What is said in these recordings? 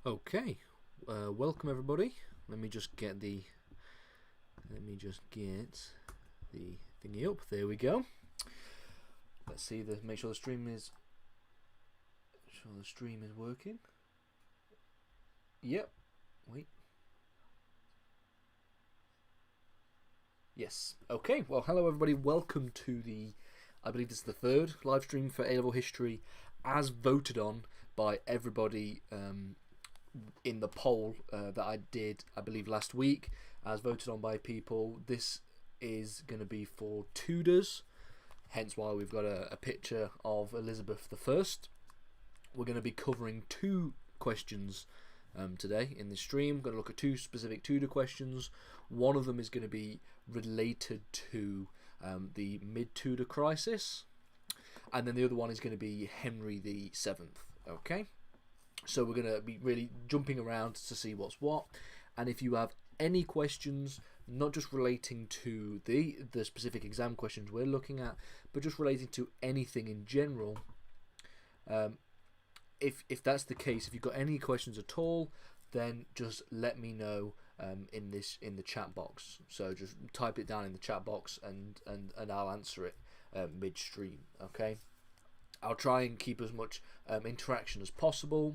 Okay, welcome everybody. Let me just get the thingy up. There we go. Let's see make sure the stream is working. Yep. Wait. Yes. Okay. Well, hello everybody. Welcome to I believe this is the third live stream for A-level history, as voted on by everybody in the poll that I did, I believe, last week, as voted on by people. This is going to be for Tudors, hence why we've got a picture of Elizabeth I. We're going to be covering two questions today in this stream. We're going to look at two specific Tudor questions. One of them is going to be related to the mid-Tudor crisis, and then the other one is going to be Henry VII. Okay? So we're going to be really jumping around to see what's what, and if you have any questions, not just relating to the specific exam questions we're looking at, but just relating to anything in general, if that's the case, if you've got any questions at all, then just let me know in the chat box. So just type it down in the chat box, and I'll answer it midstream. Okay. I'll try and keep as much interaction as possible.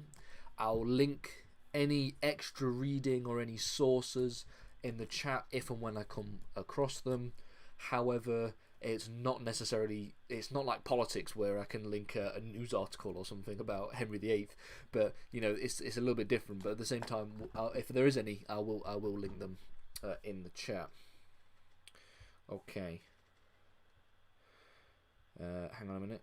I'll link any extra reading or any sources in the chat if and when I come across them. However, it's not like politics where I can link a news article or something about Henry VIII, but it's a little bit different. But at the same time, if there is any, I will link them in the chat. Okay. Hang on a minute.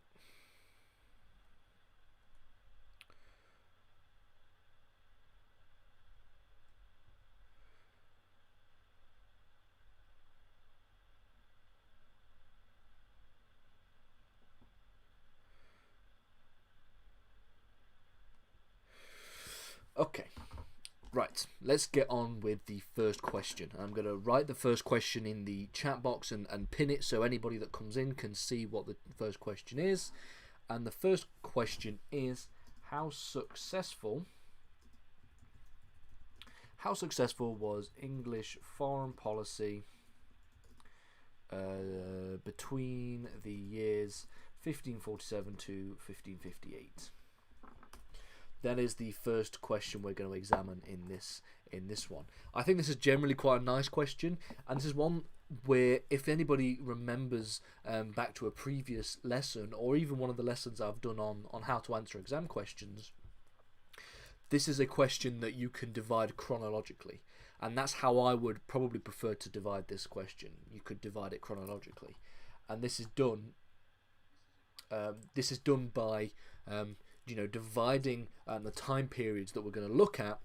Okay, right, let's get on with the first question. I'm going to write the first question in the chat box and pin it so anybody that comes in can see what the first question is. And the first question is, how successful was English foreign policy between the years 1547 to 1558? That is the first question we're going to examine in this one. I think this is generally quite a nice question, and this is one where, if anybody remembers back to a previous lesson, or even one of the lessons I've done on how to answer exam questions, this is a question that you can divide chronologically, and that's how I would probably prefer to divide this question. You could divide it chronologically, and this is done by dividing the time periods that we're going to look at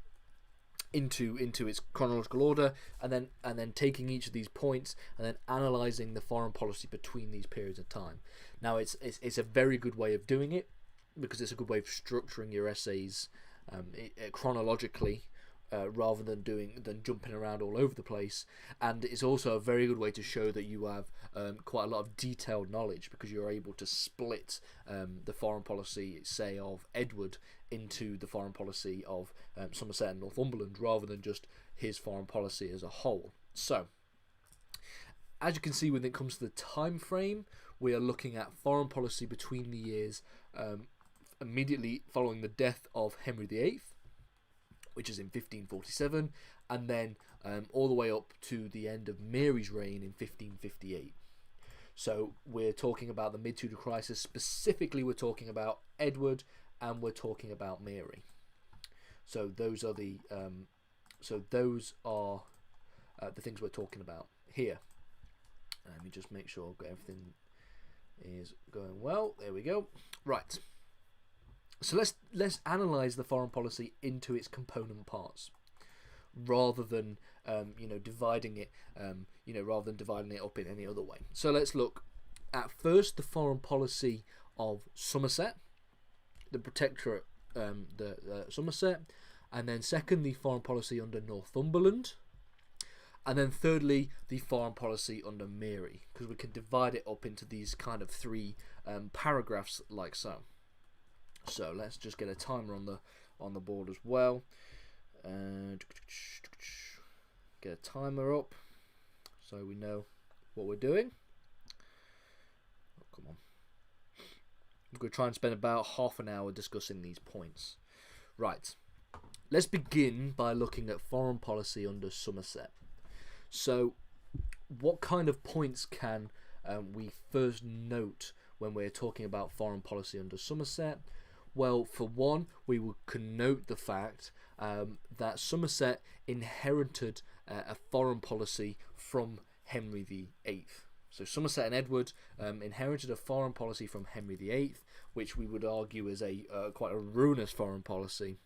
into its chronological order, and then taking each of these points and then analysing the foreign policy between these periods of time. Now, it's a very good way of doing it, because it's a good way of structuring your essays chronologically, rather than jumping around all over the place. And it's also a very good way to show that you have quite a lot of detailed knowledge, because you're able to split the foreign policy, say, of Edward into the foreign policy of Somerset and Northumberland, rather than just his foreign policy as a whole. So, as you can see, when it comes to the time frame, we are looking at foreign policy between the years immediately following the death of Henry VIII, which is in 1547, and then all the way up to the end of Mary's reign in 1558. So we're talking about the mid-Tudor crisis. Specifically, we're talking about Edward, and we're talking about Mary. So those are the things we're talking about here. Let me just make sure everything is going well. There we go. Right. So let's analyse the foreign policy into its component parts, rather than dividing it up in any other way. So let's look at first the foreign policy of Somerset, the protectorate, Somerset, and then second the foreign policy under Northumberland, and then thirdly the foreign policy under Mary, because we can divide it up into these kind of three paragraphs like so. So let's just get a timer on the board as well. Get a timer up so we know what we're doing. Oh, come on. We're going to try and spend about half an hour discussing these points. Right. Let's begin by looking at foreign policy under Somerset. So, what kind of points can we first note when we're talking about foreign policy under Somerset? Well, for one, we can note the fact that Somerset inherited a foreign policy from Henry VIII. So Somerset and Edward inherited a foreign policy from Henry VIII, which we would argue is quite a ruinous foreign policy,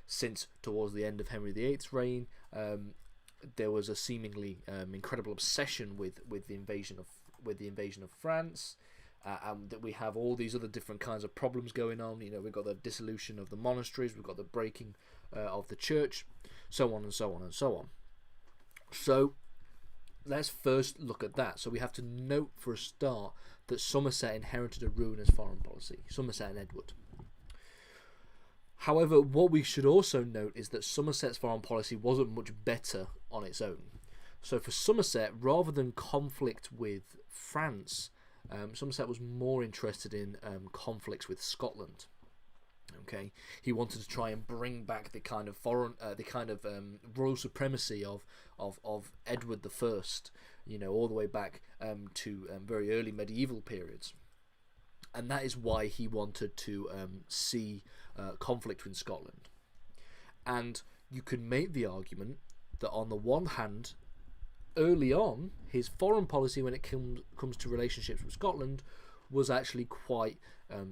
since towards the end of Henry VIII's reign, there was a seemingly incredible obsession with the invasion of France. And that we have all these other different kinds of problems going on. We've got the dissolution of the monasteries, we've got the breaking of the church, so on and so on and so on. So let's first look at that. So we have to note for a start that Somerset inherited a ruinous foreign policy, Somerset and Edward. However, what we should also note is that Somerset's foreign policy wasn't much better on its own. So for Somerset, rather than conflict with France, Somerset was more interested in conflicts with Scotland. Okay, he wanted to try and bring back the kind of royal supremacy of Edward I, all the way back to very early medieval periods, and that is why he wanted to see conflict with Scotland. And you could make the argument that on the one hand, early on, his foreign policy when it comes to relationships with Scotland was actually quite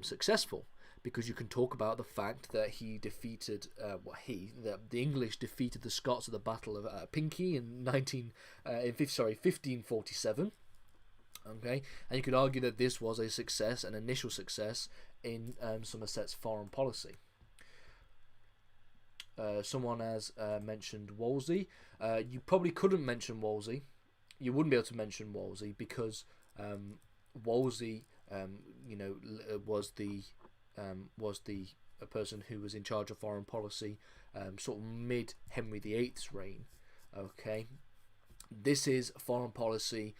successful, because you can talk about the fact that he defeated the English defeated the Scots at the Battle of Pinkie in 1547. Okay, and you could argue that this was a success, an initial success in Somerset's foreign policy. Someone has mentioned Wolsey. You probably couldn't mention Wolsey. You wouldn't be able to mention Wolsey because Wolsey, was a person who was in charge of foreign policy, sort of mid Henry VIII's reign. Okay, this is foreign policy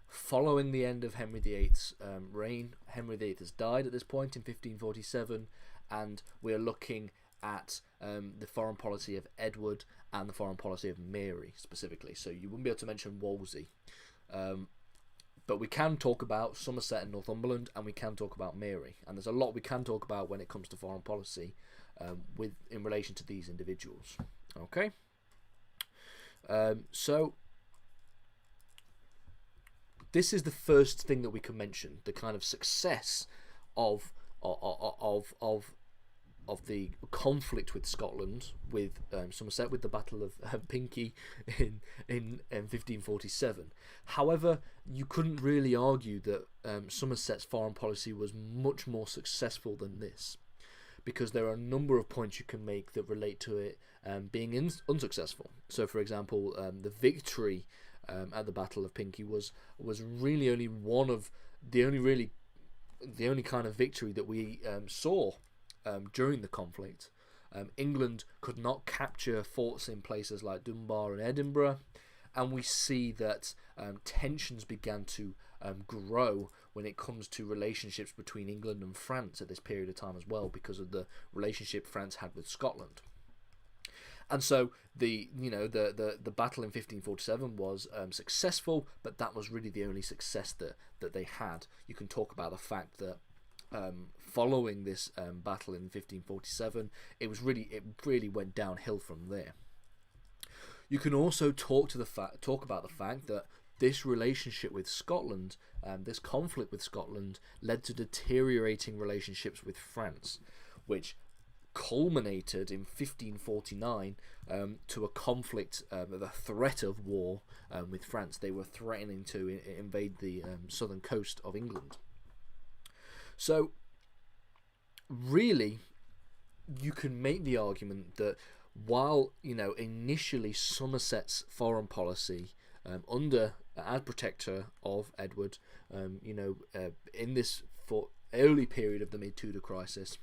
following the end of Henry VIII's reign. Henry VIII has died at this point in 1547, and we're looking at the foreign policy of Edward and the foreign policy of Mary specifically. So you wouldn't be able to mention Wolsey, but we can talk about Somerset and Northumberland, and we can talk about Mary, and there's a lot we can talk about when it comes to foreign policy in relation to these individuals. Okay, so this is the first thing that we can mention, the kind of success of the conflict with Scotland, with Somerset, with the Battle of Pinkie in 1547. However, you couldn't really argue that Somerset's foreign policy was much more successful than this, because there are a number of points you can make that relate to it being unsuccessful. So, for example, the victory at the Battle of Pinkie was really only one of the only kind of victory that we saw during the conflict. England could not capture forts in places like Dunbar and Edinburgh, and we see that tensions began to grow when it comes to relationships between England and France at this period of time as well, because of the relationship France had with Scotland. And so the battle in 1547 was successful, but that was really the only success that they had. You can talk about the fact that following this battle in 1547, it really went downhill from there. You can also talk about the fact that this relationship with Scotland, this conflict with Scotland, led to deteriorating relationships with France, which culminated in 1549 to a conflict, the threat of war with France. They were threatening to invade the southern coast of England. So, really, you can make the argument that while initially Somerset's foreign policy as protector of Edward, in this early period of the mid-Tudor crisis,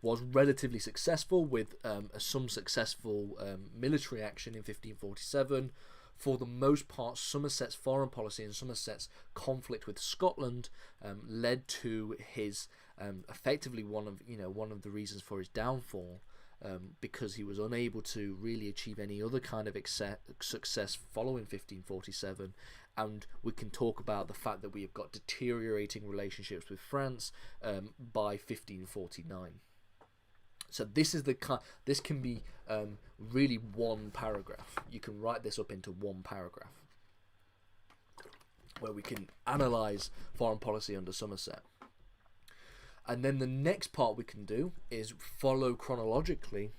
was relatively successful with some successful military action in 1547. For the most part, Somerset's foreign policy and Somerset's conflict with Scotland led to his effectively one of the reasons for his downfall, because he was unable to really achieve any other kind of success following 1547. And we can talk about the fact that we have got deteriorating relationships with France by 1549. So this can be really one paragraph. You can write this up into one paragraph where we can analyse foreign policy under Somerset. And then the next part we can do is follow chronologically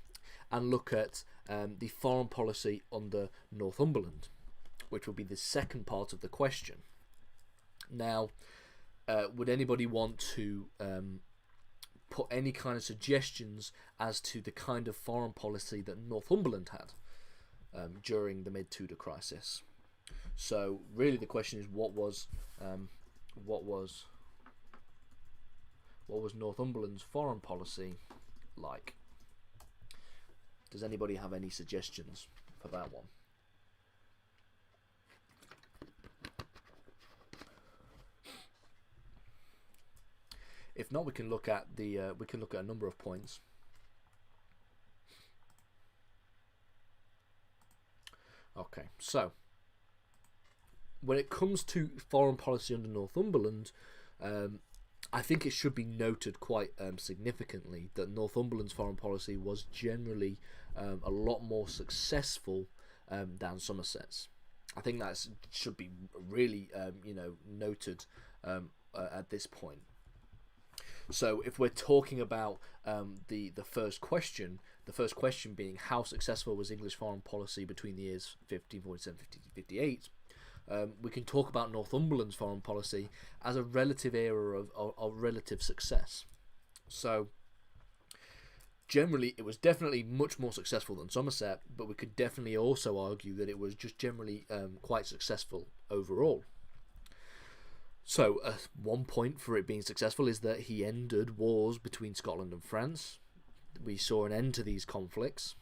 and look at the foreign policy under Northumberland, which will be the second part of the question. Now, would anybody want to put any kind of suggestions as to the kind of foreign policy that Northumberland had during the mid-Tudor crisis? So really the question is, what was Northumberland's foreign policy like? Does anybody have any suggestions for that one? If not, we can look at a number of points. Okay, so when it comes to foreign policy under Northumberland, I think it should be noted quite significantly that Northumberland's foreign policy was generally a lot more successful than Somerset's. I think that should be really noted at this point. So if we're talking about the first question being how successful was English foreign policy between the years 1547 1558, we can talk about Northumberland's foreign policy as a relative era of relative success. So generally it was definitely much more successful than Somerset, but we could definitely also argue that it was just generally quite successful overall. So one point for it being successful is that he ended wars between Scotland and France. We saw an end to these conflicts.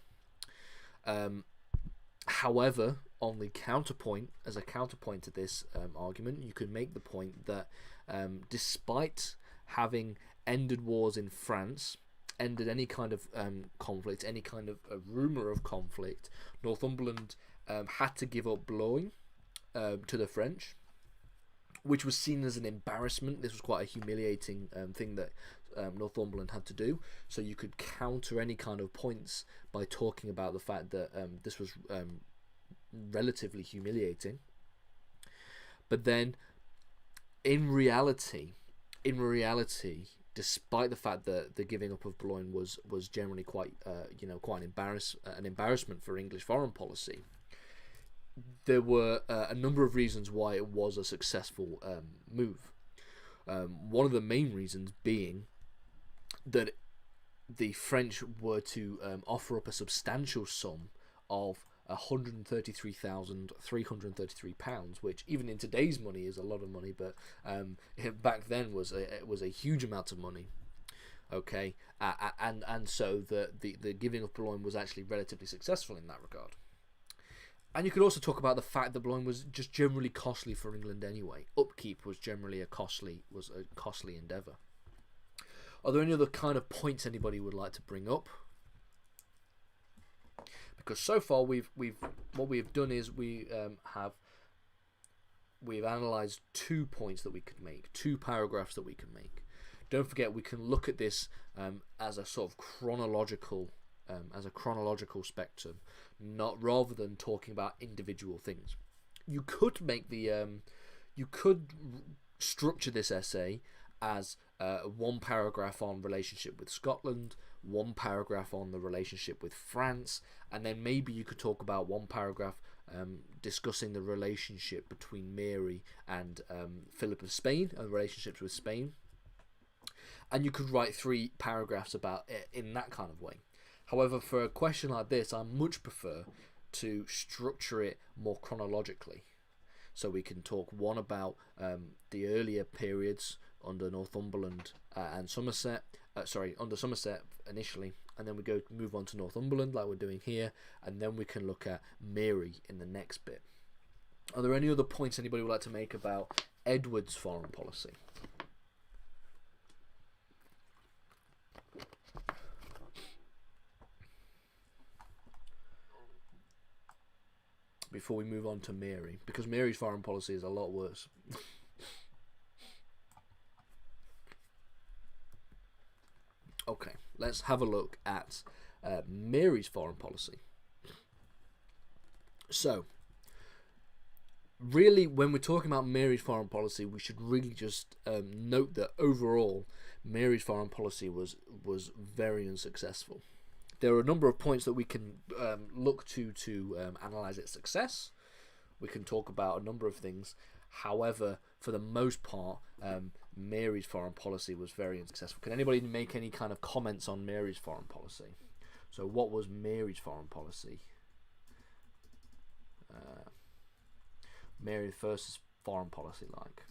However, on the counterpoint, as a counterpoint to this argument, you could make the point that despite having ended wars in France, ended any kind of conflict, any kind of rumour of conflict, Northumberland had to give up blowing to the French, which was seen as an embarrassment. This was quite a humiliating thing that Northumberland had to do. So you could counter any kind of points by talking about the fact that this was relatively humiliating. But then, in reality, despite the fact that the giving up of Boulogne was generally quite an embarrassment for English foreign policy, there were a number of reasons why it was a successful move. One of the main reasons being that the French were to offer up a substantial sum of £133,333, which even in today's money is a lot of money, but back then was a huge amount of money. Okay, and so the giving of Boulogne was actually relatively successful in that regard. And you could also talk about the fact that Boulogne was just generally costly for England anyway. Upkeep was generally a costly endeavour. Are there any other kind of points anybody would like to bring up? Because so far we've done is we've analysed 2 points that we could make, 2 paragraphs that we can make. Don't forget, we can look at this as a sort of chronological spectrum, not rather than talking about individual things. You could make you could structure this essay as 1 paragraph on relationship with Scotland, 1 paragraph on the relationship with France, and then maybe you could talk about 1 paragraph discussing the relationship between Mary and Philip of Spain and relationships with Spain. And you could write 3 paragraphs about it in that kind of way. However, for a question like this, I much prefer to structure it more chronologically. So we can talk 1 about the earlier periods under Northumberland and Somerset, under Somerset initially, and then we move on to Northumberland like we're doing here, and then we can look at Mary in the next bit. Are there any other points anybody would like to make about Edward's foreign policy? Before we move on to Mary, because Mary's foreign policy is a lot worse. Okay, let's have a look at Mary's foreign policy. So, really, when we're talking about Mary's foreign policy, we should really just note that overall, Mary's foreign policy was very unsuccessful. There are a number of points that we can look to analyse its success. We can talk about a number of things. However, for the most part, Mary's foreign policy was very unsuccessful. Can anybody make any kind of comments on Mary's foreign policy? So what was Mary's foreign policy? Mary I's foreign policy like?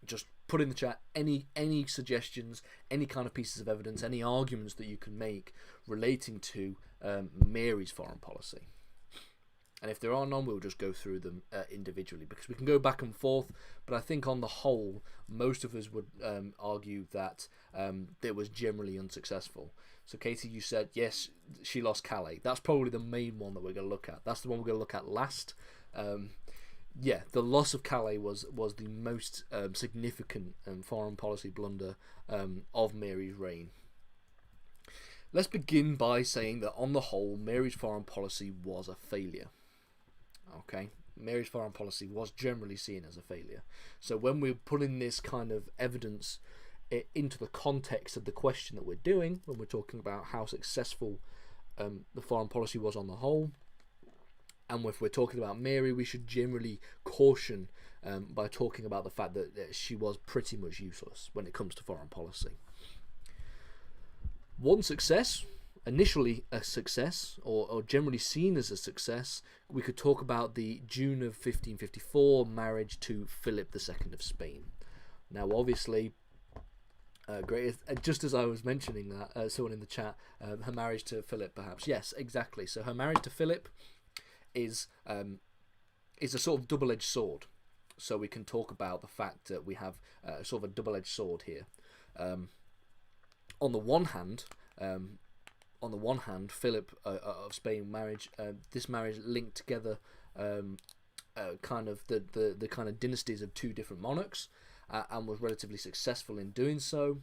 Just put in the chat any suggestions, any kind of pieces of evidence, any arguments that you can make relating to Mary's foreign policy. And if there are none, we'll just go through them individually, because we can go back and forth. But I think on the whole, most of us would argue that it was generally unsuccessful. So Katie, you said, yes, she lost Calais. That's probably the main one that we're going to look at. That's the one we're going to look at last. Yeah, the loss of Calais was the most significant foreign policy blunder of Mary's reign. Let's begin by saying that on the whole, Mary's foreign policy was a failure. Okay, Mary's foreign policy was generally seen as a failure. So when we're putting this kind of evidence into the context of the question that we're doing, when we're talking about how successful the foreign policy was on the whole, and if we're talking about Mary, we should generally caution by talking about the fact that she was pretty much useless when it comes to foreign policy. One success, initially a success, or generally seen as a success, we could talk about the June of 1554 marriage to Philip II of Spain. Now, obviously, just as I was mentioning that, someone in the chat, her marriage to Philip, perhaps. Yes, exactly. So her marriage to Philip is a sort of double-edged sword. So we can talk about the fact that we have sort of a double-edged sword here. On the one hand, Philip of Spain marriage, this marriage linked together kind of the kind of dynasties of two different monarchs, and was relatively successful in doing so.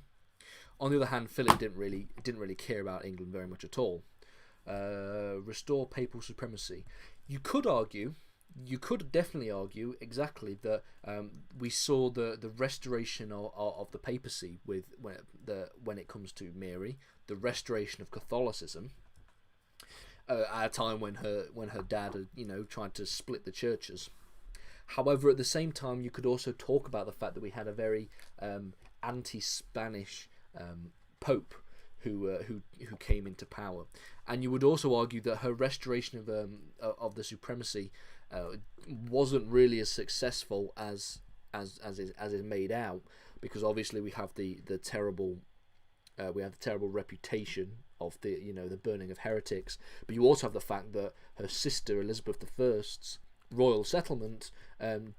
On the other hand, Philip didn't really care about England very much at all. Restore papal supremacy. You could definitely argue exactly that we saw the restoration of the papacy when it comes to Mary, the restoration of Catholicism at a time when her dad had tried to split the churches. However, at the same time, you could also talk about the fact that we had a very anti-Spanish pope who came into power, and you would also argue that her restoration of the supremacy wasn't really as successful as is made out, because obviously we have the terrible reputation of the burning of heretics, but you also have the fact that her sister Elizabeth I's royal settlement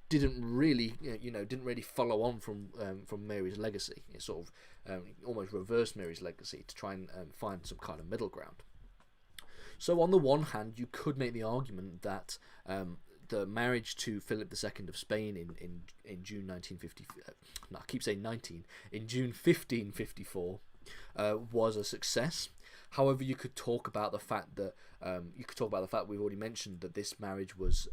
didn't really follow on from Mary's legacy. It sort of almost reversed Mary's legacy to try and find some kind of middle ground. So on the one hand, you could make the argument that the marriage to Philip II of Spain in June 1950, I keep saying 19, in June 1554 was a success. However, you could talk about the fact that we've already mentioned that this marriage was,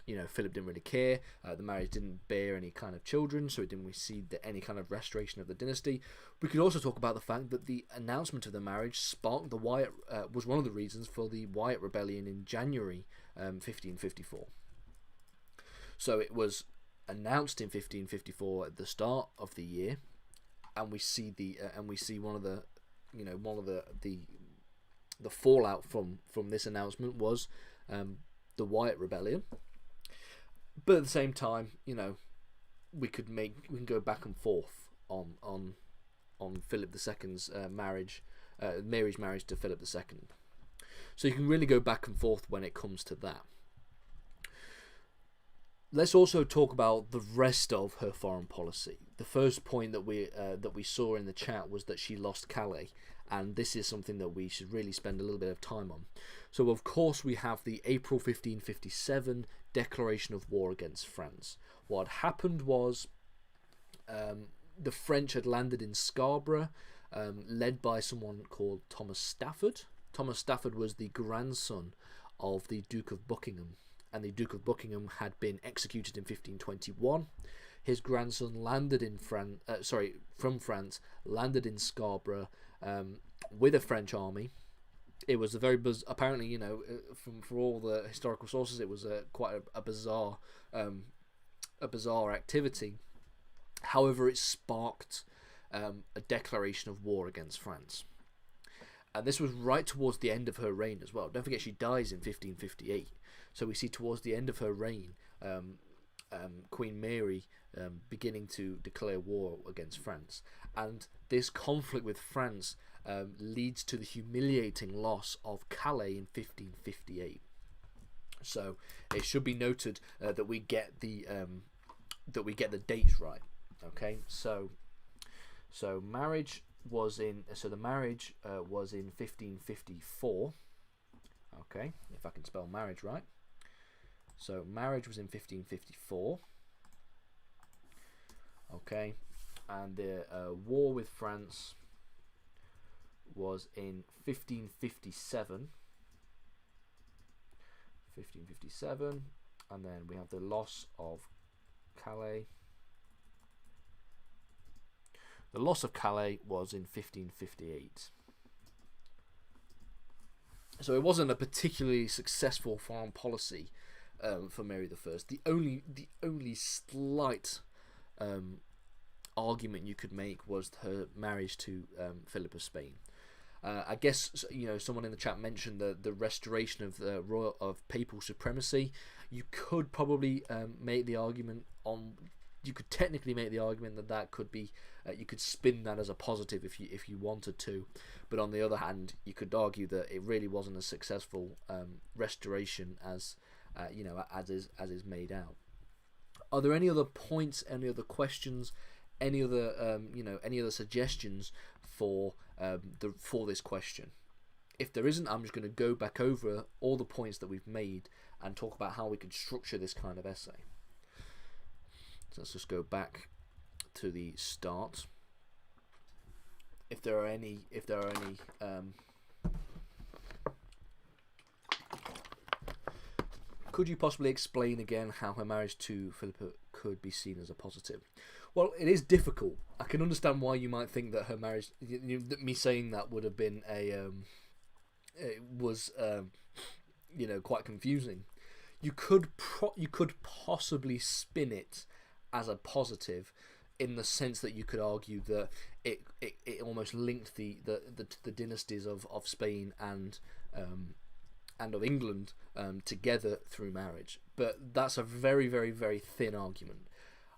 Philip didn't really care. The marriage didn't bear any kind of children, so it didn't receive any kind of restoration of the dynasty. We could also talk about the fact that the announcement of the marriage sparked the Wyatt, was one of the reasons for the Wyatt Rebellion in January 1554. So it was announced in 1554 at the start of the year, and we see one of the fallout from this announcement was the Wyatt Rebellion. But at the same time, we can go back and forth on Philip II's marriage, Mary's marriage to Philip II. So you can really go back and forth when it comes to that. Let's also talk about the rest of her foreign policy. The first point that we saw in the chat was that she lost Calais, and this is something that we should really spend a little bit of time on. So of course we have the April 1557 declaration of war against France. What happened was the French had landed in Scarborough, led by someone called Thomas Stafford. Thomas Stafford was the grandson of the Duke of Buckingham, and the Duke of Buckingham had been executed in 1521. His grandson landed in from France, landed in Scarborough with a French army. It was a very apparently, you know, from all the historical sources, it was quite a bizarre activity. However, it sparked a declaration of war against France. And this was right towards the end of her reign as well. Don't forget, she dies in 1558. So we see towards the end of her reign, Queen Mary beginning to declare war against France. And this conflict with France leads to the humiliating loss of Calais in 1558. So it should be noted that we get the dates right. Okay, so marriage was in the marriage was in 1554. Okay, if I can spell marriage right. So marriage was in 1554. Okay, and the war with France was in 1557. 1557, and then we have the loss of Calais. The loss of Calais was in 1558. So it wasn't a particularly successful foreign policy for Mary I. The only slight argument you could make was her marriage to Philip of Spain. I guess, you know, someone in the chat mentioned the restoration of the papal supremacy. You could probably make the argument you could technically make the argument that could be you could spin that as a positive if you wanted to, but on the other hand, you could argue that it really wasn't a successful restoration as as is made out. Are there any other points, any other questions, any other any other suggestions for this question? If there isn't, I'm just going to go back over all the points that we've made and talk about how we could structure this kind of essay. So let's just go back to the start. If there are any could you possibly explain again how her marriage to Philippa could be seen as a positive? Well, it is difficult. I can understand why you might think that her marriage, me saying that would have been quite confusing. You could possibly spin it as a positive, in the sense that you could argue that it almost linked the dynasties of Spain and of England together through marriage. But that's a very, very, very thin argument.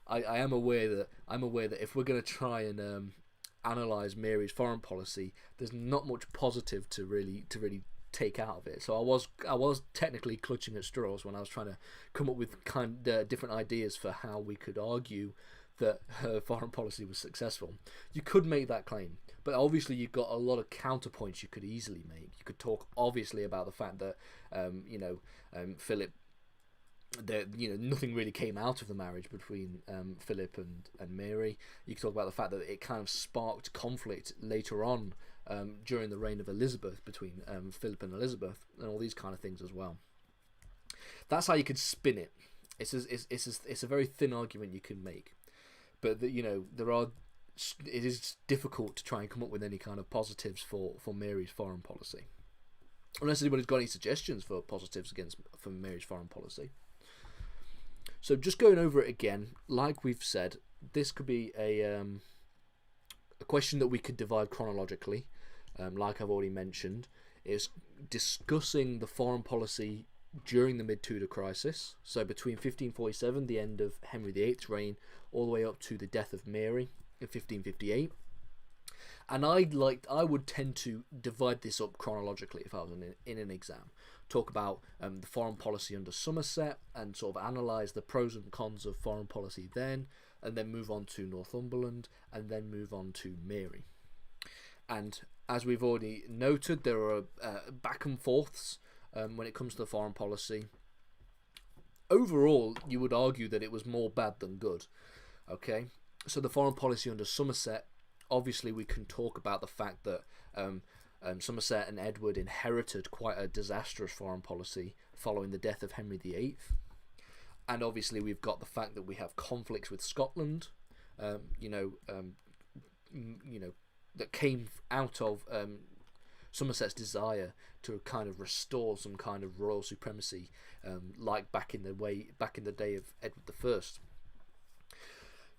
I am aware that if we're going to try and analyze Mary's foreign policy, there's not much positive to really take out of it. So I was technically clutching at straws when I was trying to come up with different ideas for how we could argue that her foreign policy was successful. You could make that claim, but obviously you've got a lot of counterpoints you could easily make. You could talk obviously about the fact that Philip, nothing really came out of the marriage between Philip and Mary. You could talk about the fact that it kind of sparked conflict later on during the reign of Elizabeth, between Philip and Elizabeth, and all these kind of things as well. That's how you could spin it. It's a very thin argument you can make, but it is difficult to try and come up with any kind of positives for Mary's foreign policy, unless anybody's got any suggestions for positives for Mary's foreign policy. So just going over it again, like we've said, this could be a question that we could divide chronologically. Like I've already mentioned, is discussing the foreign policy during the mid-Tudor crisis, so between 1547, the end of Henry VIII's reign, all the way up to the death of Mary, in 1558. And I would tend to divide this up chronologically if I was in an exam. Talk about the foreign policy under Somerset and sort of analyse the pros and cons of foreign policy then, and then move on to Northumberland, and then move on to Mary. And as we've already noted, there are back and forths when it comes to the foreign policy. Overall, you would argue that it was more bad than good. Okay, so the foreign policy under Somerset, obviously we can talk about the fact that Somerset and Edward inherited quite a disastrous foreign policy following the death of Henry VIII. And obviously we've got the fact that we have conflicts with Scotland, that came out of Somerset's desire to kind of restore some kind of royal supremacy, like back in the day of Edward I.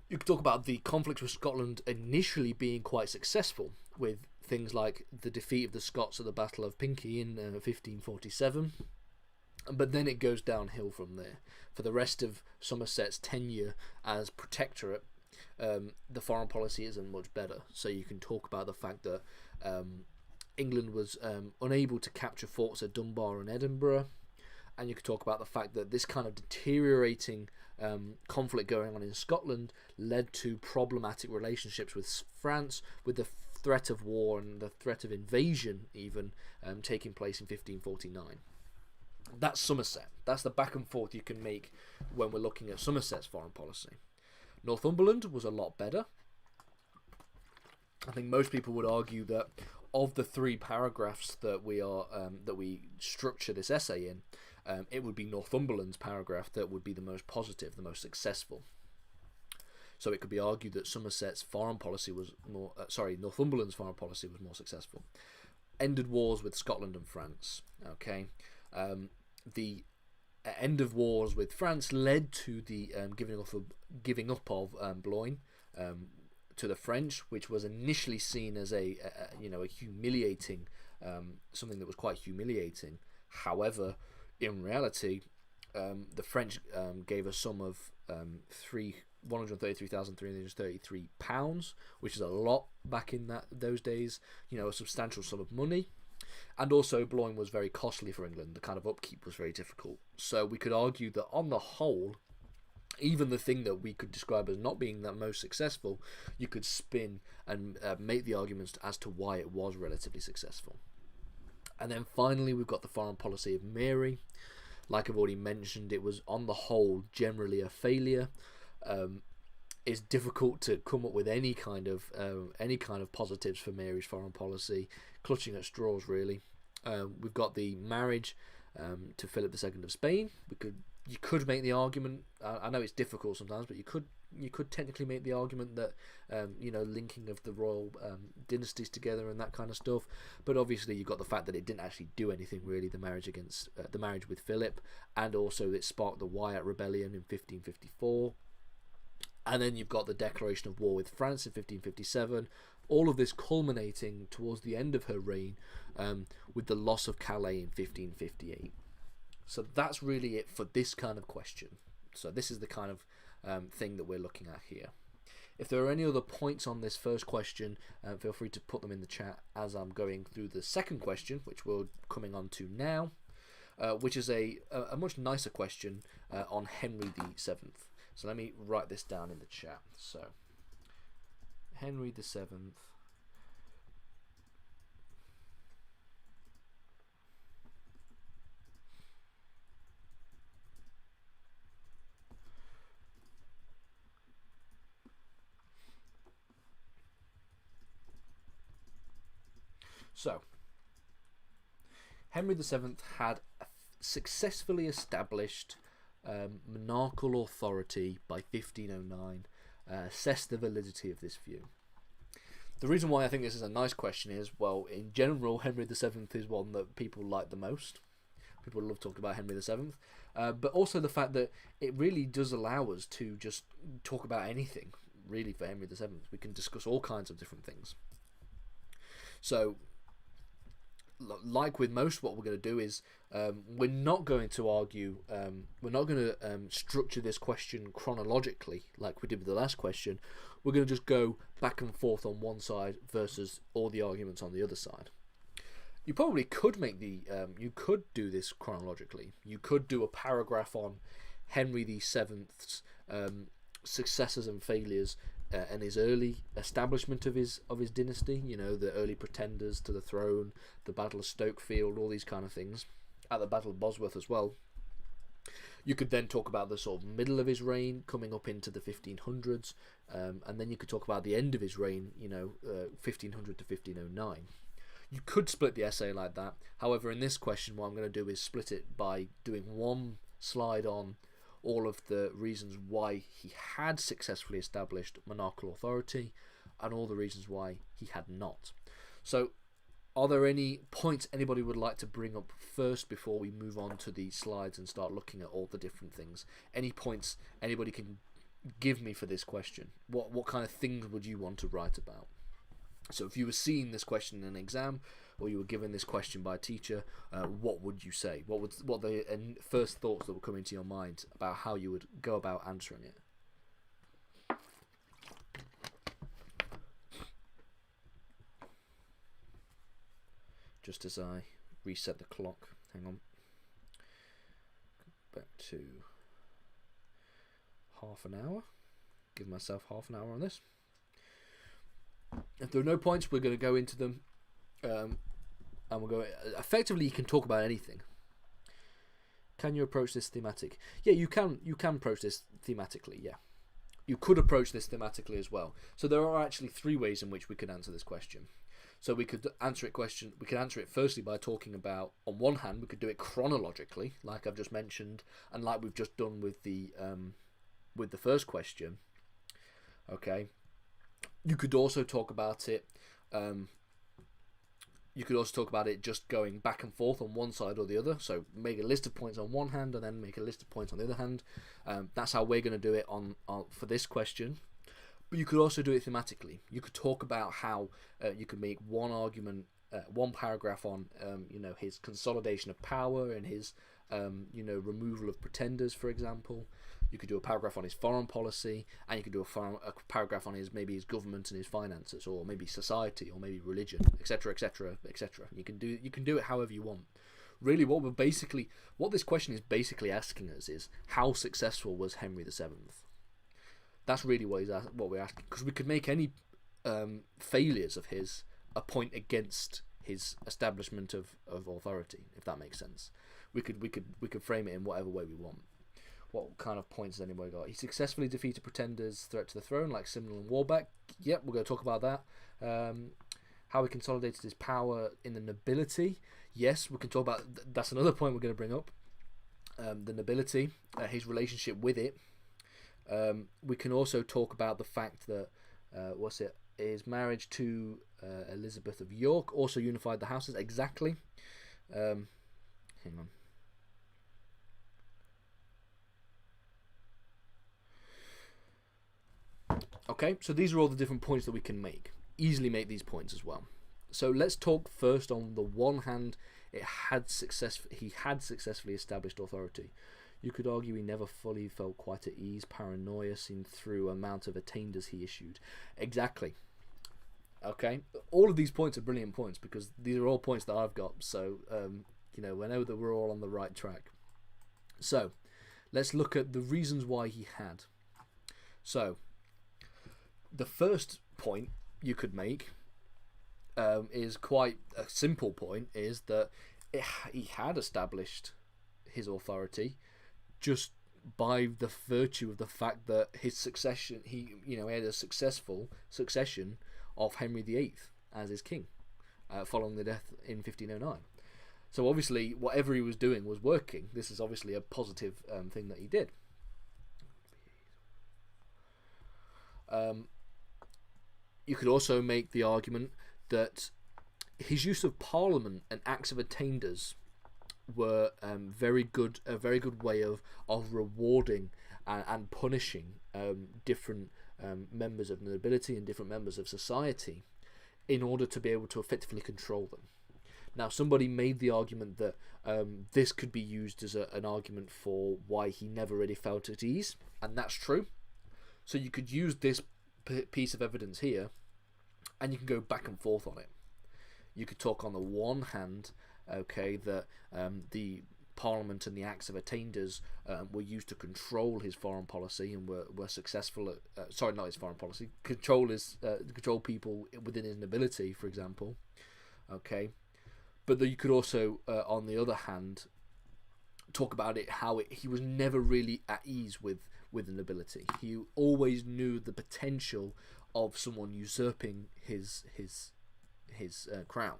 You could talk about the conflict with Scotland initially being quite successful, with things like the defeat of the Scots at the Battle of Pinkie in 1547, but then it goes downhill from there. For the rest of Somerset's tenure as protectorate, the foreign policy isn't much better. So you can talk about the fact that England was unable to capture forts at Dunbar and Edinburgh, and you could talk about the fact that this kind of deteriorating conflict going on in Scotland led to problematic relationships with France, with the threat of war and the threat of invasion even taking place in 1549. That's Somerset. That's the back and forth you can make when we're looking at Somerset's foreign policy. Northumberland was a lot better. I think most people would argue that of the 3 paragraphs that we structure this essay in, it would be Northumberland's paragraph that would be the most positive, the most successful. So it could be argued that Northumberland's foreign policy was more successful. Ended wars with Scotland and France. Okay, the end of wars with France led to the giving up of Boulogne to the French, which was initially seen as a humiliating, something that was quite humiliating. However, in reality, the French gave a sum of £133,333, which is a lot back in those days. A substantial sum of money. And also, Boulogne was very costly for England. The kind of upkeep was very difficult. So we could argue that on the whole, even the thing that we could describe as not being that most successful, you could spin and make the arguments as to why it was relatively successful. And then finally, we've got the foreign policy of Mary. Like I've already mentioned, it was on the whole generally a failure. It's difficult to come up with any kind of positives for Mary's foreign policy, clutching at straws really. We've got the marriage to Philip II of Spain. You could make the argument. I know it's difficult sometimes, but you could technically make the argument that linking of the royal dynasties together and that kind of stuff. But obviously, you've got the fact that it didn't actually do anything really. The marriage with Philip, and also it sparked the Wyatt Rebellion in 1554. And then you've got the declaration of war with France in 1557. All of this culminating towards the end of her reign with the loss of Calais in 1558. So that's really it for this kind of question. So this is the kind of thing that we're looking at here. If there are any other points on this first question, feel free to put them in the chat as I'm going through the second question, which we're coming on to now, which is a much nicer question on Henry VII. So let me write this down in the chat. So, Henry VII. So, Henry VII had successfully established monarchical authority by 1509, assessed the validity of this view. The reason why I think this is a nice question is, well, in general, Henry VII is one that people like the most. People love talking about Henry VII, but also the fact that it really does allow us to just talk about anything, really, for Henry VII. We can discuss all kinds of different things. So, like with most, what we're going to do is we're not going to argue, we're not going to structure this question chronologically like we did with the last question. We're going to just go back and forth on one side versus all the arguments on the other side. You probably could make you could do this chronologically. You could do a paragraph on Henry VII's successes and failures and his early establishment of his dynasty. You know, the early pretenders to the throne, the Battle of Stokefield, all these kind of things. At the Battle of Bosworth as well. You could then talk about the sort of middle of his reign, coming up into the 1500s, and then you could talk about the end of his reign. You know, 1500 to 1509. You could split the essay like that. However, in this question, what I'm going to do is split it by doing one slide on all of the reasons why he had successfully established monarchical authority and all the reasons why he had not. So, are there any points anybody would like to bring up first before we move on to the slides and start looking at all the different things? Any points anybody can give me for this question? What kind of things would you want to write about? So if you were seeing this question in an exam, or you were given this question by a teacher, what would you say? What the first thoughts that would come into your mind about how you would go about answering it? Just as I reset the clock, hang on. Back to half an hour. Give myself half an hour on this. If there are no points, we're going to go into them, and we'll go. Effectively, you can talk about anything. Can you approach this thematic? Yeah, you can. You can approach this thematically. Yeah, you could approach this thematically as well. So there are actually three ways in which we could answer this question. So we could answer it. We could answer it firstly by talking about, on one hand, we could do it chronologically, like I've just mentioned, and like we've just done with the first question. Okay. You could also talk about it. You could also talk about it just going back and forth on one side or the other. So make a list of points on one hand and then make a list of points on the other hand. That's how we're going to do it on for this question. But you could also do it thematically. You could talk about how you could make one argument, one paragraph on his consolidation of power and his removal of pretenders, for example. You could do a paragraph on his foreign policy, and you could do a paragraph on his government and his finances, or maybe society, or maybe religion, etc., etc., etc. You can do it however you want. Really, what this question is basically asking us is, how successful was Henry VII? That's really what we're asking, because we could make any failures of his a point against his establishment of authority, if that makes sense. We could frame it in whatever way we want. What kind of points has anybody got? He successfully defeated pretenders' threat to the throne, like Simnel and Warbeck. Yep, we're going to talk about that. How he consolidated his power in the nobility. Yes, we can talk about. That's another point we're going to bring up. The nobility, his relationship with it. We can also talk about the fact that his marriage to Elizabeth of York also unified the houses. Exactly. Hang on. Okay, so these are all the different points that we can make. Easily make these points as well. So let's talk first on the one hand, he had successfully established authority. You could argue he never fully felt quite at ease, paranoia seen through amount of attainders he issued. Exactly. Okay, all of these points are brilliant points because these are all points that I've got. So I know that we're all on the right track. So let's look at the reasons why he had. So the first point you could make is quite a simple point, is that he had established his authority just by the virtue of the fact that his succession, he had a successful succession of Henry VIII as his king following the death in 1509. So obviously whatever he was doing was working. This is obviously a positive thing that he did. You could also make the argument that his use of Parliament and Acts of Attainders were a very good way of rewarding and punishing different members of the nobility and different members of society in order to be able to effectively control them. Now, somebody made the argument that this could be used as an argument for why he never really felt at ease, and that's true. So you could use this piece of evidence here, and you can go back and forth on it. You could talk on the one hand, okay, that the Parliament and the Acts of Attainders were used to control his foreign policy and were successful at sorry, not his foreign policy, control people within his nobility, for example. Okay, but you could also, on the other hand, talk about how he was never really at ease with the nobility. He always knew the potential of someone usurping his crown.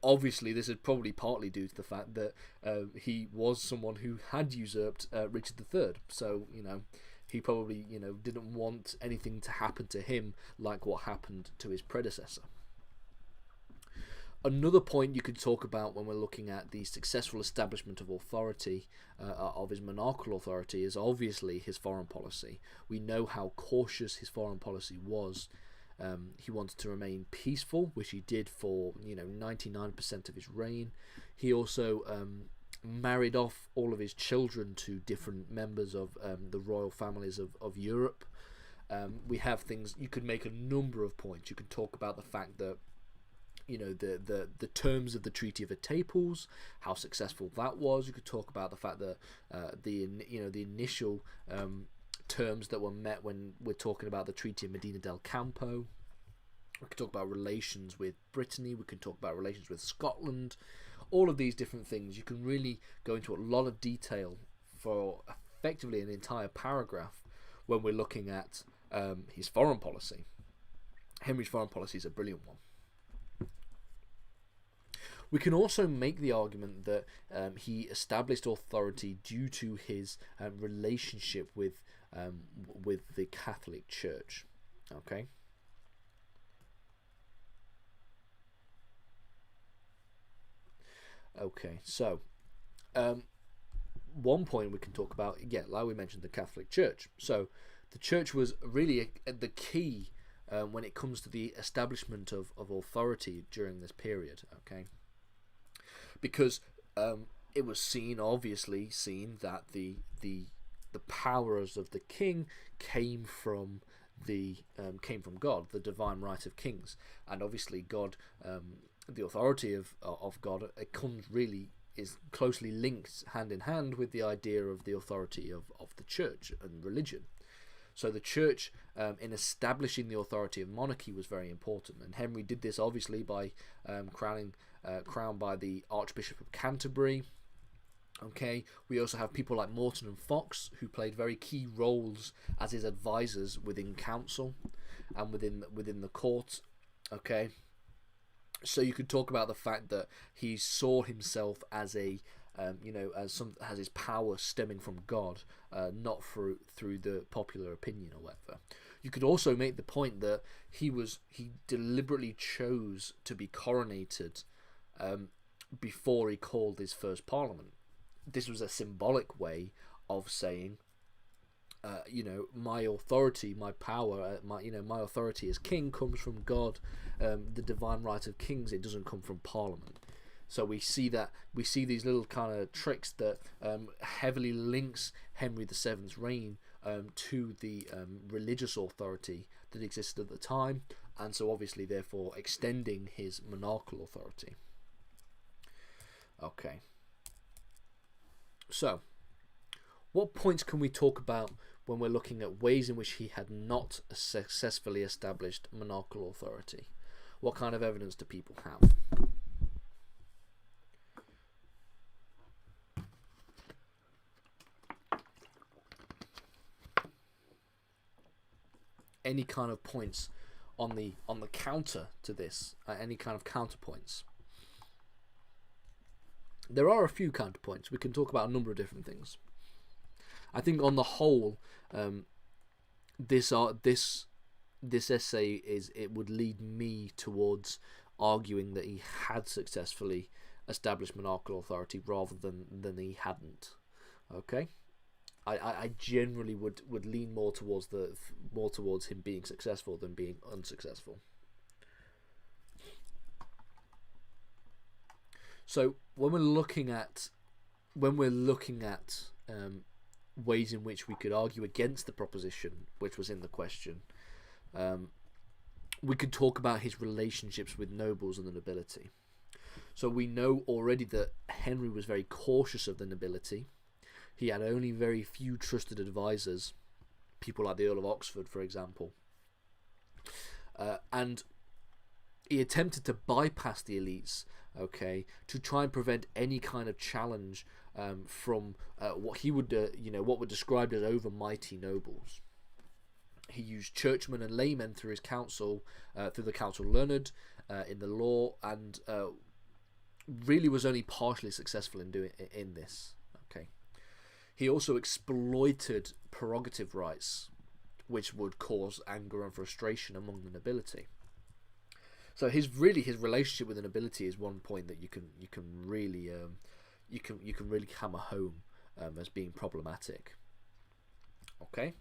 Obviously, this is probably partly due to the fact that he was someone who had usurped Richard III. So, he probably, didn't want anything to happen to him like what happened to his predecessor. Another point you could talk about when we're looking at the successful establishment of authority, of his monarchical authority, is obviously his foreign policy. We know how cautious his foreign policy was. He wanted to remain peaceful, which he did for 99% of his reign. He also married off all of his children to different members of the royal families of Europe. We have things, you could make a number of points. You could talk about the fact that the terms of the Treaty of Etaples, how successful that was. You could talk about the fact that the initial terms that were met when we're talking about the Treaty of Medina del Campo. We could talk about relations with Brittany. We can talk about relations with Scotland. All of these different things. You can really go into a lot of detail for effectively an entire paragraph when we're looking at his foreign policy. Henry's foreign policy is a brilliant one. We can also make the argument that he established authority due to his relationship with the Catholic Church. Okay. Okay, so one point we can talk about, again, like we mentioned, the Catholic Church. So the Church was really the key when it comes to the establishment of authority during this period. Okay. Because it was obviously seen that the powers of the king came from God, the divine right of kings, and obviously God, the authority of God, it is closely linked hand in hand with the idea of the authority of the church and religion. So the church, in establishing the authority of monarchy, was very important, and Henry did this obviously by crowned by the Archbishop of Canterbury. Okay, we also have people like Morton and Fox, who played very key roles as his advisors within council and within the court. Okay, so you could talk about the fact that he saw himself as as his power stemming from God, not through the popular opinion or whatever. You could also make the point that he deliberately chose to be coronated before he called his first parliament. This was a symbolic way of saying, my authority, my power, my authority as king comes from God, the divine right of kings. It doesn't come from parliament. So we see these little kind of tricks that heavily links Henry VII's reign to the religious authority that existed at the time, and so obviously therefore extending his monarchical authority. Okay. So, what points can we talk about when we're looking at ways in which he had not successfully established monarchical authority? What kind of evidence do people have? Any kind of points on the counter to this? Any kind of counterpoints? There are a few counterpoints. We can talk about a number of different things. I think on the whole, this essay would lead me towards arguing that he had successfully established monarchical authority rather than he hadn't. Okay, I generally would lean more towards him being successful than being unsuccessful. So when we're looking at ways in which we could argue against the proposition which was in the question, we could talk about his relationships with nobles and the nobility. So we know already that Henry was very cautious of the nobility. He had only very few trusted advisors, people like the Earl of Oxford, for example. And he attempted to bypass the elites, okay, to try and prevent any kind of challenge from what he would, what were described as overmighty nobles. He used churchmen and laymen through his council, through the council learned in the law, and really was only partially successful in doing in this. Okay, he also exploited prerogative rights, which would cause anger and frustration among the nobility. So his relationship with the nobility is one point that you can really hammer home as being problematic. Okay,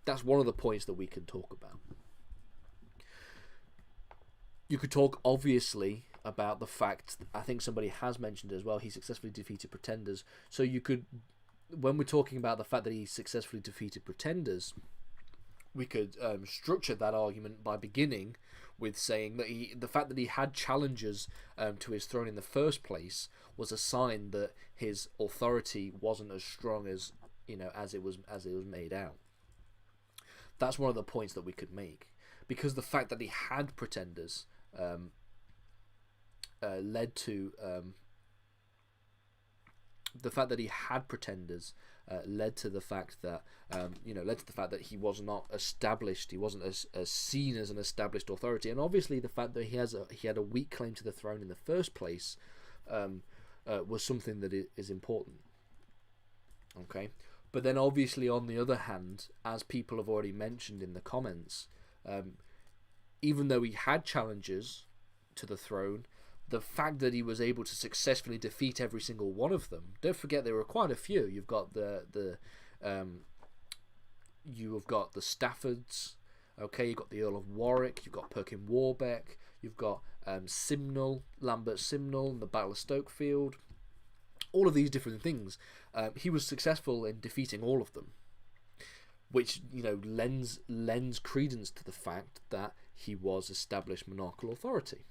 that's one of the points that we can talk about. You could talk obviously about the fact, I think somebody has mentioned as well, he successfully defeated pretenders. So you could, when we're talking about the fact that he successfully defeated pretenders, we could structure that argument by beginning with saying that the fact that he had challengers to his throne in the first place was a sign that his authority wasn't as strong as as it was made out. That's one of the points that we could make, because the fact that he had pretenders led to the fact that he had pretenders led to the fact that he was not established. He wasn't as seen as an established authority, and obviously the fact that he had a weak claim to the throne in the first place was something that is important. Okay, but then obviously on the other hand, as people have already mentioned in the comments, even though he had challenges to the throne, the fact that he was able to successfully defeat every single one of them. Don't forget there were quite a few. You've got the Staffords. Okay, you've got the Earl of Warwick. You've got Perkin Warbeck. You've got Lambert Simnel, and the Battle of Stokefield. All of these different things. He was successful in defeating all of them, which lends credence to the fact that he was established monarchical authority.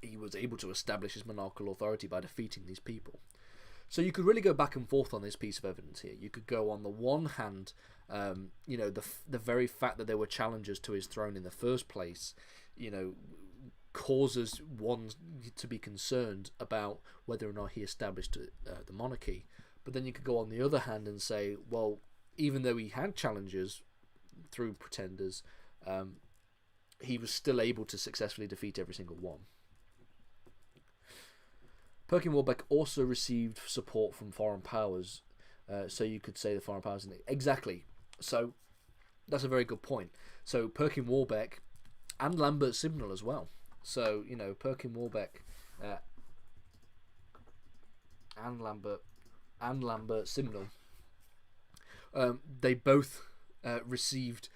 He was able to establish his monarchical authority by defeating these people. So you could really go back and forth on this piece of evidence here. You could go on the one hand, the very fact that there were challengers to his throne in the first place, causes one to be concerned about whether or not he established the monarchy. But then you could go on the other hand and say, well, even though he had challengers through pretenders, he was still able to successfully defeat every single one. Perkin Warbeck also received support from foreign powers, so you could say the foreign powers... Exactly. So that's a very good point. So Perkin Warbeck and Lambert Simnel as well. So, Perkin Warbeck and Lambert Simnel, they both received,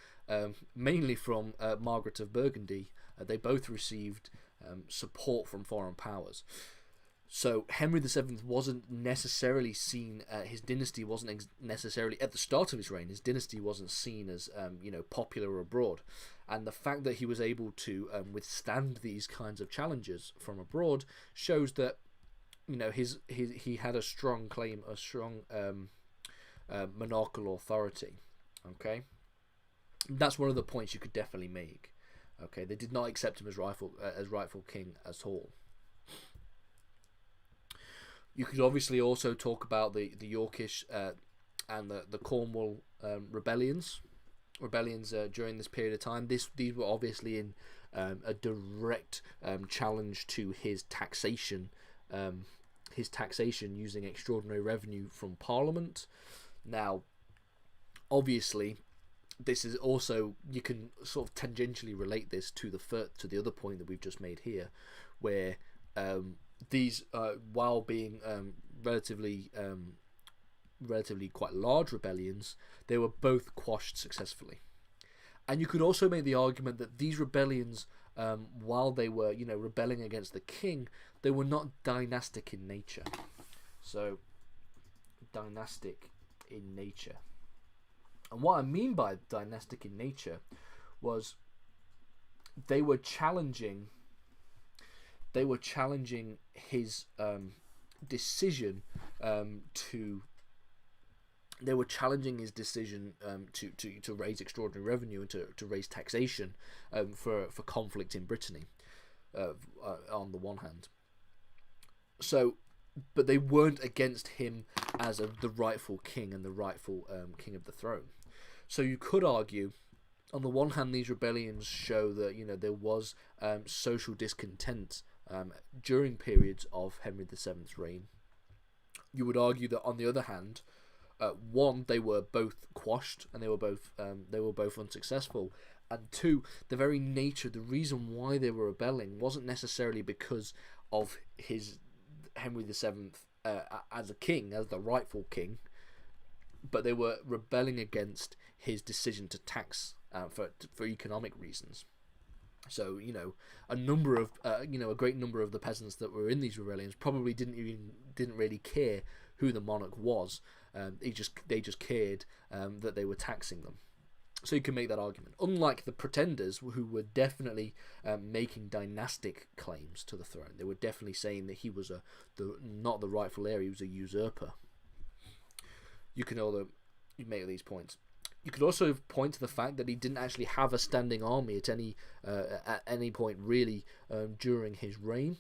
mainly from Margaret of Burgundy, they both received support from foreign powers. So Henry VII wasn't necessarily seen, his dynasty wasn't necessarily, at the start of his reign, his dynasty wasn't seen as, popular abroad. And the fact that he was able to withstand these kinds of challenges from abroad shows that, he had a strong claim, a strong monarchical authority. Okay? That's one of the points you could definitely make. Okay? They did not accept him as rightful king at all. You could obviously also talk about the Yorkish and the Cornwall rebellions during this period of time. These were obviously in a direct challenge to his taxation using extraordinary revenue from Parliament. Now, obviously, this is also, you can sort of tangentially relate this to the other point that we've just made here, where these, while being relatively quite large rebellions, they were both quashed successfully. And you could also make the argument that these rebellions, while they were rebelling against the king, they were not dynastic in nature. So, dynastic in nature. And what I mean by dynastic in nature was they were challenging his decision to raise extraordinary revenue and to raise taxation for conflict in Brittany on the one hand. So, but they weren't against him as the rightful king and the rightful king of the throne. So you could argue, on the one hand, these rebellions show that there was social discontent during periods of Henry VII's reign. You would argue that, on the other hand, one, they were both quashed and they were both unsuccessful, and two, the very nature, the reason why they were rebelling wasn't necessarily because of his Henry VII as a king, as the rightful king, but they were rebelling against his decision to tax for economic reasons. So a great number of the peasants that were in these rebellions probably didn't really care who the monarch was. They just cared that they were taxing them. So you can make that argument. Unlike the pretenders, who were definitely making dynastic claims to the throne, they were definitely saying that he was not the rightful heir; he was a usurper. You make these points. You could also point to the fact that he didn't actually have a standing army at any point really during his reign,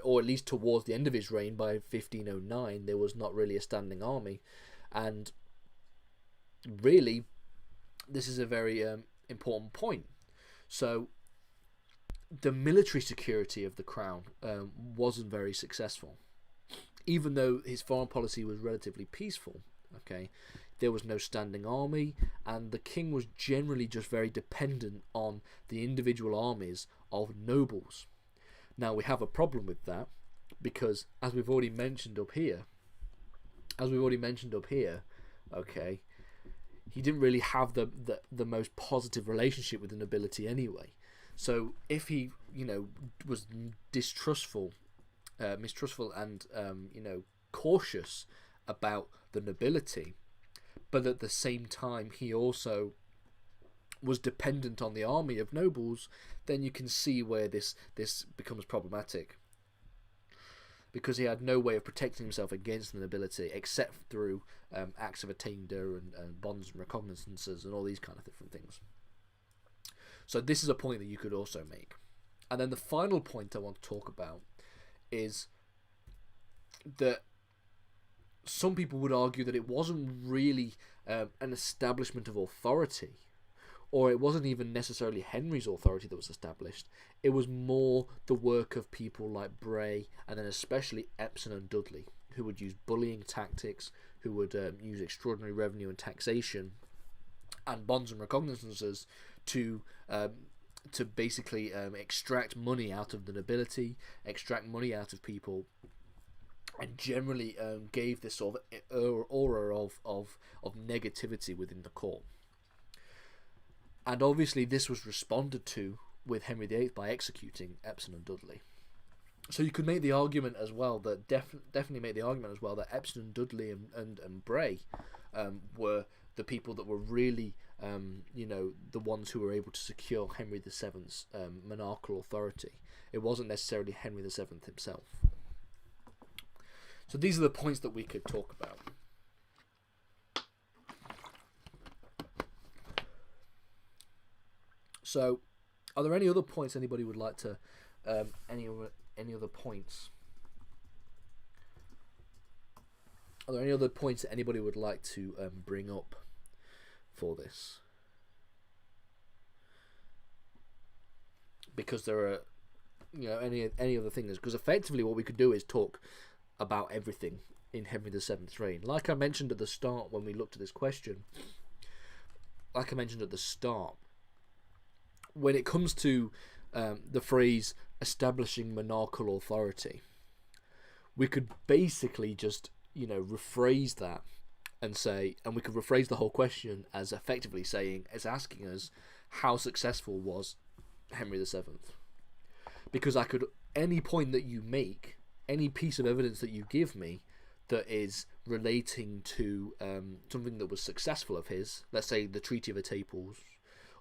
or at least towards the end of his reign. By 1509, there was not really a standing army, and really, this is a very important point. So, the military security of the crown wasn't very successful, even though his foreign policy was relatively peaceful. Okay. There was no standing army, and the king was generally just very dependent on the individual armies of nobles. Now, we have a problem with that, because as we've already mentioned up here, okay, he didn't really have the most positive relationship with the nobility anyway. So if he was mistrustful and cautious about the nobility, but at the same time he also was dependent on the army of nobles, then you can see where this becomes problematic, because he had no way of protecting himself against the nobility except through acts of attainder and bonds and recognizances and all these kind of different things. So this is a point that you could also make. And then the final point I want to talk about is that some people would argue that it wasn't really an establishment of authority, or it wasn't even necessarily Henry's authority that was established. It was more the work of people like Bray, and then especially Epsom and Dudley, who would use bullying tactics, who would use extraordinary revenue and taxation and bonds and recognizances to basically extract money out of the nobility, extract money out of people, and generally gave this sort of aura of negativity within the court. And obviously this was responded to with Henry VIII by executing Epsom and Dudley. So you could make the argument as well that definitely make the argument as well that Epsom and Dudley and Bray were the people that were really the ones who were able to secure Henry VII's monarchical authority. It wasn't necessarily Henry VII himself. So these are the points that we could talk about. So, are there any other points anybody would like to, any other points? Are there any other points that anybody would like to bring up for this? Because there are, any other things. Because effectively what we could do is talk about everything in Henry VII's reign. Like I mentioned at the start when we looked at this question, when it comes to the phrase establishing monarchical authority, we could basically just rephrase that and we could rephrase the whole question as effectively asking us, how successful was Henry VII? Because any point that you make, any piece of evidence that you give me that is relating to something that was successful of his, let's say the Treaty of Etaples,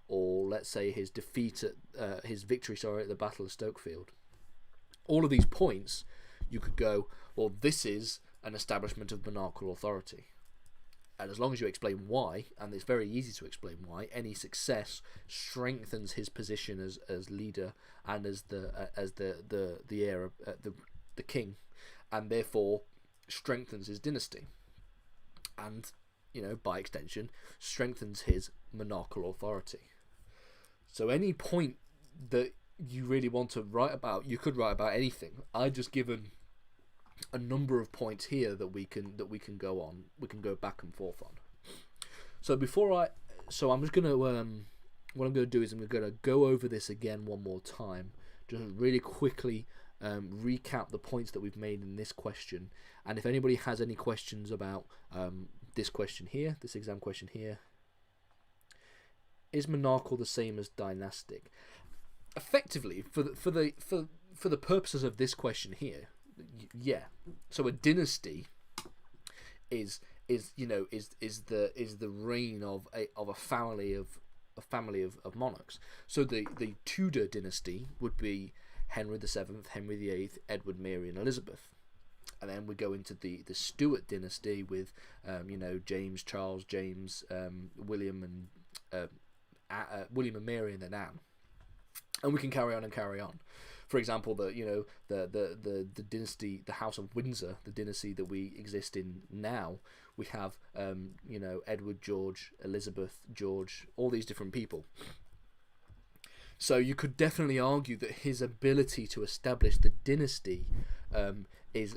or let's say his victory at the Battle of Stokefield. All of these points, you could go, well, this is an establishment of monarchical authority. And as long as you explain why, and it's very easy to explain why, any success strengthens his position as leader and as the heir, the king, and therefore strengthens his dynasty, and by extension strengthens his monarchical authority. So any point that you really want to write about, you could write about anything. I've just given a number of points here that we can go on. We can go back and forth on. So I'm just gonna what I'm gonna do is I'm gonna go over this again one more time, just really quickly recap the points that we've made in this question. And if anybody has any questions about this question here, this exam question here, is monarchical the same as dynastic? Effectively, for the purposes of this question here, yeah. So a dynasty is the reign of a family of monarchs. So the Tudor dynasty would be Henry VII, Henry VIII, Edward, Mary, and Elizabeth. And then we go into the Stuart dynasty with James, Charles, James, William and Mary, and then Anne. And we can carry on and carry on. For example, the dynasty, the House of Windsor, the dynasty that we exist in now, we have Edward, George, Elizabeth, George, all these different people. So you could definitely argue that his ability to establish the dynasty is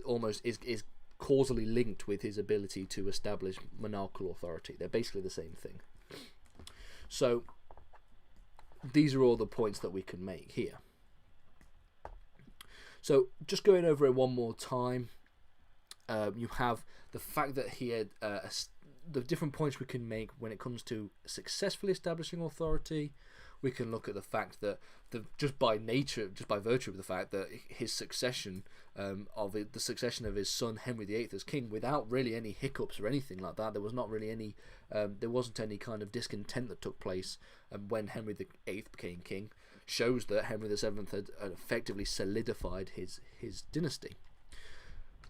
causally linked with his ability to establish monarchical authority. They're basically the same thing. So these are all the points that we can make here. So just going over it one more time, you have the fact that he had the different points we can make when it comes to successfully establishing authority. We can look at the fact that just by virtue of the fact that his succession of his son Henry VIII as king, without really any hiccups or anything like that, there was not really any there wasn't any kind of discontent that took place when Henry VIII became king, shows that Henry VII had effectively solidified his dynasty.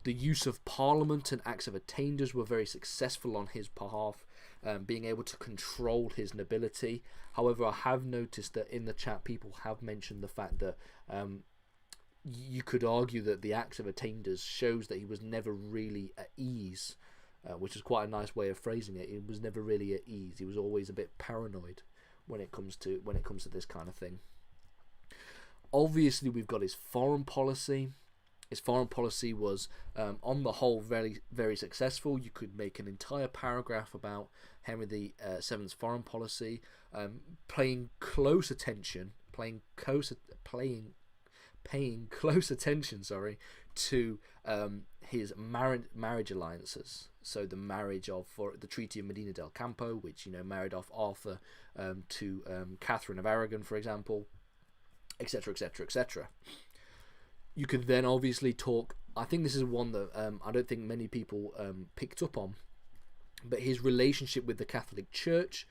The use of Parliament and Acts of Attainders were very successful on his behalf, being able to control his nobility. However, I have noticed that in the chat people have mentioned the fact that you could argue that the Acts of Attainders shows that he was never really at ease, which is quite a nice way of phrasing it. He was never really at ease. He was always a bit paranoid when it comes to this kind of thing. Obviously, we've got his foreign policy. His foreign policy was, on the whole, very, very successful. You could make an entire paragraph about Henry VII's foreign policy, paying close attention to his marriage alliances. So the marriage for the Treaty of Medina del Campo, which married off Arthur to Catherine of Aragon, for example, etc., etc., etc. You could then obviously talk. I think this is one that I don't think many people picked up on, but his relationship with the Catholic Church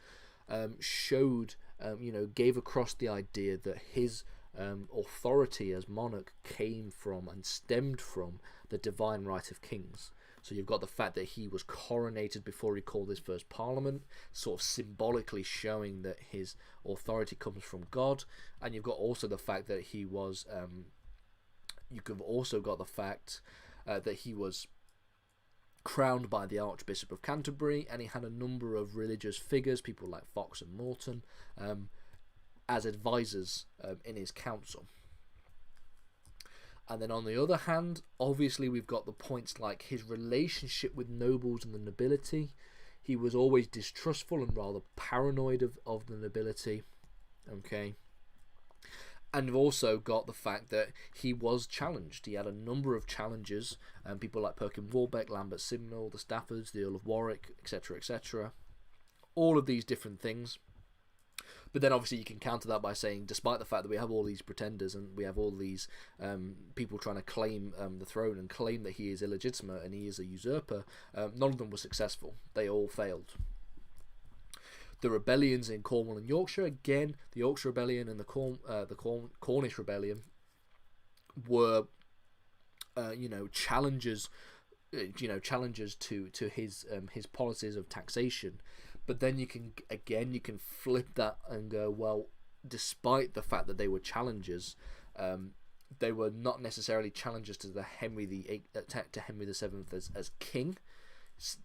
gave across the idea that his authority as monarch came from and stemmed from the divine right of kings. So you've got the fact that he was coronated before he called his first parliament, sort of symbolically showing that his authority comes from God, and you've got also the fact that he was. You could have also got the fact that he was crowned by the Archbishop of Canterbury, and he had a number of religious figures, people like Fox and Morton, as advisors in his council. And then on the other hand, obviously we've got the points like his relationship with nobles and the nobility. He was always distrustful and rather paranoid of the nobility. Okay. And we've also got the fact that he was challenged. He had a number of challenges, people like Perkin Warbeck, Lambert Simnel, the Staffords, the Earl of Warwick, etc., etc. All of these different things. But then obviously you can counter that by saying, despite the fact that we have all these pretenders and we have all these people trying to claim the throne and claim that he is illegitimate and he is a usurper, none of them were successful. They all failed. The rebellions in Cornwall and Yorkshire, again, the Yorkshire Rebellion and the Cornish Rebellion were, challenges to his policies of taxation. But then you can flip that and go, well, despite the fact that they were challengers, they were not necessarily challengers to Henry VIII as king,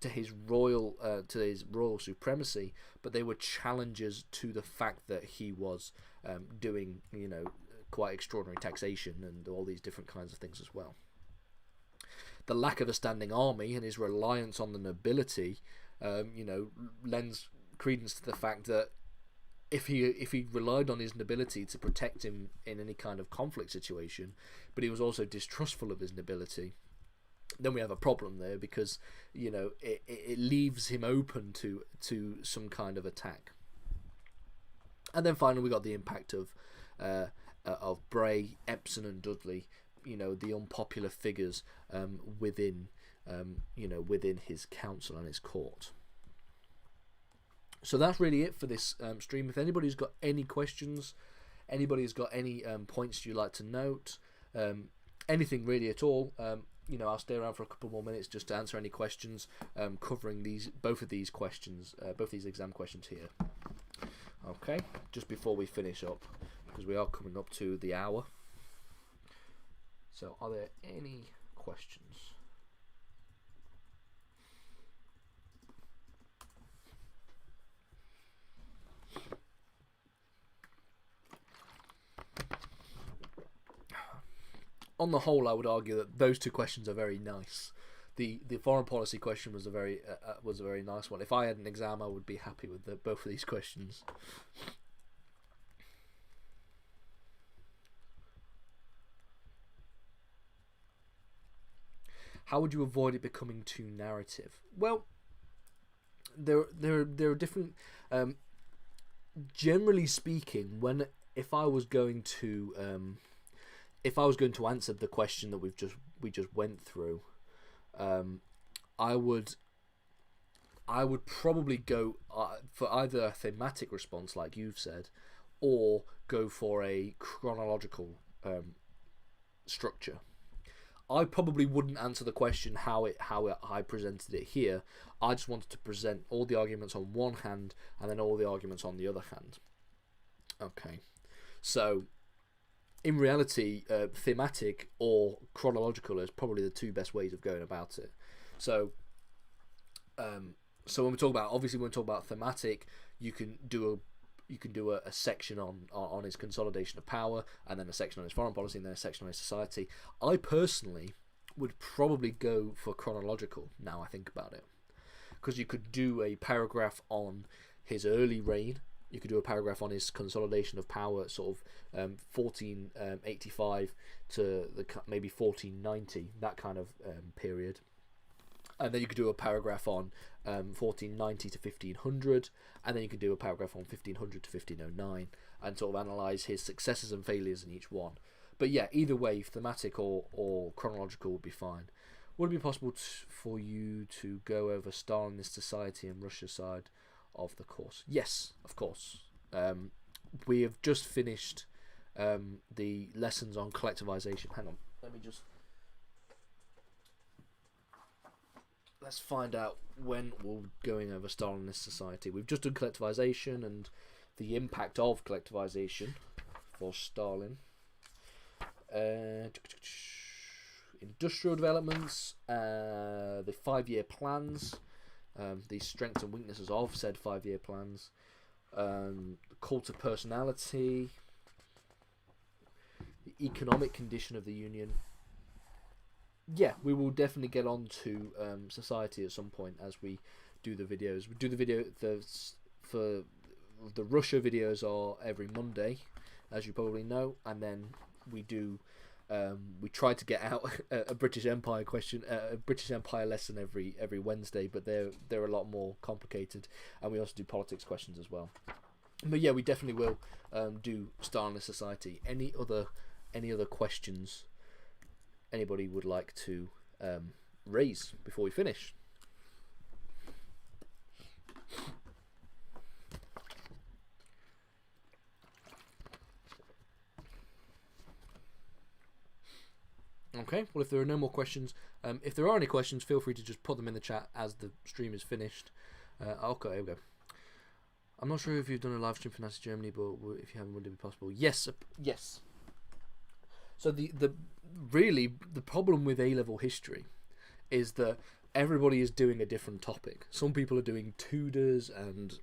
to his royal supremacy, but they were challengers to the fact that he was doing quite extraordinary taxation and all these different kinds of things as well. The lack of a standing army and his reliance on the nobility, lends credence to the fact that if he relied on his nobility to protect him in any kind of conflict situation, but he was also distrustful of his nobility, then we have a problem there, because it leaves him open to some kind of attack. And then finally we got the impact of Bray, Epsom and Dudley, the unpopular figures within his council and his court. So that's really it for this stream. If anybody's got any questions, anybody's got any points you'd like to note, anything really at all, I'll stay around for a couple more minutes just to answer any questions, covering both of these questions, both these exam questions here. Okay, just before we finish up, because we are coming up to the hour. So, are there any questions? On the whole, I would argue that those two questions are very nice. The foreign policy question was a very nice one. If I had an exam, I would be happy with both of these questions. How would you avoid it becoming too narrative? Well, there are different. Generally speaking, if I was going to answer the question that we just went through, I would probably go for either a thematic response, like you've said, or go for a chronological structure. I probably wouldn't answer the question how I presented it here. I just wanted to present all the arguments on one hand and then all the arguments on the other hand. Okay, so in reality, thematic or chronological is probably the two best ways of going about it. So when we talk about thematic, you can do a section on his consolidation of power, and then a section on his foreign policy, and then a section on his society. I personally would probably go for chronological, now I think about it, because you could do a paragraph on his early reign, you could do a paragraph on his consolidation of power, sort of 1485 to maybe 1490, that kind of period. And then you could do a paragraph on 1490 to 1500, and then you could do a paragraph on 1500 to 1509, and sort of analyse his successes and failures in each one. But yeah, either way, thematic or chronological would be fine. Would it be possible for you to go over Stalinist society and Russia's side of the course? Yes, of course. We have just finished the lessons on collectivization. Hang on, let's find out when we're going over Stalinist society. We've just done collectivization and the impact of collectivization for Stalin. Industrial developments, the 5-year plans, the strengths and weaknesses of said 5-year plans, the cult of personality, the economic condition of the Union. Yeah, we will definitely get on to society at some point as we do the videos. We do the video for the Russia videos are every Monday, as you probably know, and then we do. We try to get out a British Empire a British Empire lesson every Wednesday, but they're a lot more complicated, and we also do politics questions as well. But yeah, we definitely will do Starless Society. Any other questions anybody would like to raise before we finish? Okay, well, if there are no more questions, if there are any questions, feel free to just put them in the chat as the stream is finished. Okay, here we go. I'm not sure if you've done a live stream for Nazi Germany, but if you haven't, would it be possible? Yes, yes. So the problem with A-level history is that everybody is doing a different topic. Some people are doing Tudors and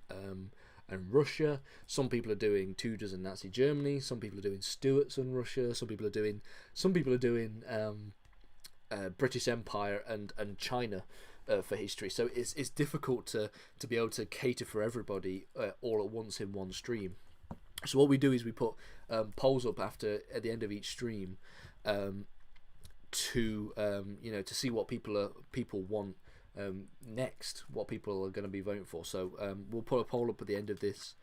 Russia. Some people are doing Tudors and Nazi Germany. Some people are doing Stuarts and Russia. Some people are doing British Empire and China for history. So it's difficult to be able to cater for everybody all at once in one stream. So what we do is we put polls up at the end of each stream to see what people want next, what people are going to be voting for. So we'll put a poll up at the end of this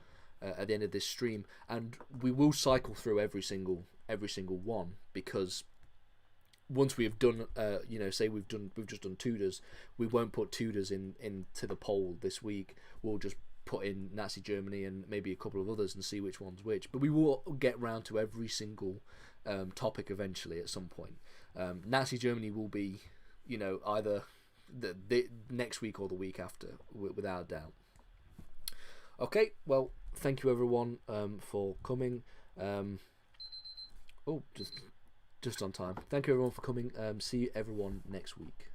stream, and we will cycle through every single one, because once we have done say we've just done Tudors, we won't put Tudors into the poll this week. We'll just put in Nazi Germany and maybe a couple of others and see which one's which. But we will get round to every single topic eventually at some point. Nazi Germany will be, either the next week or the week after, without a doubt. Okay, well, thank you everyone for coming. Just on time. Thank you everyone for coming. See everyone next week.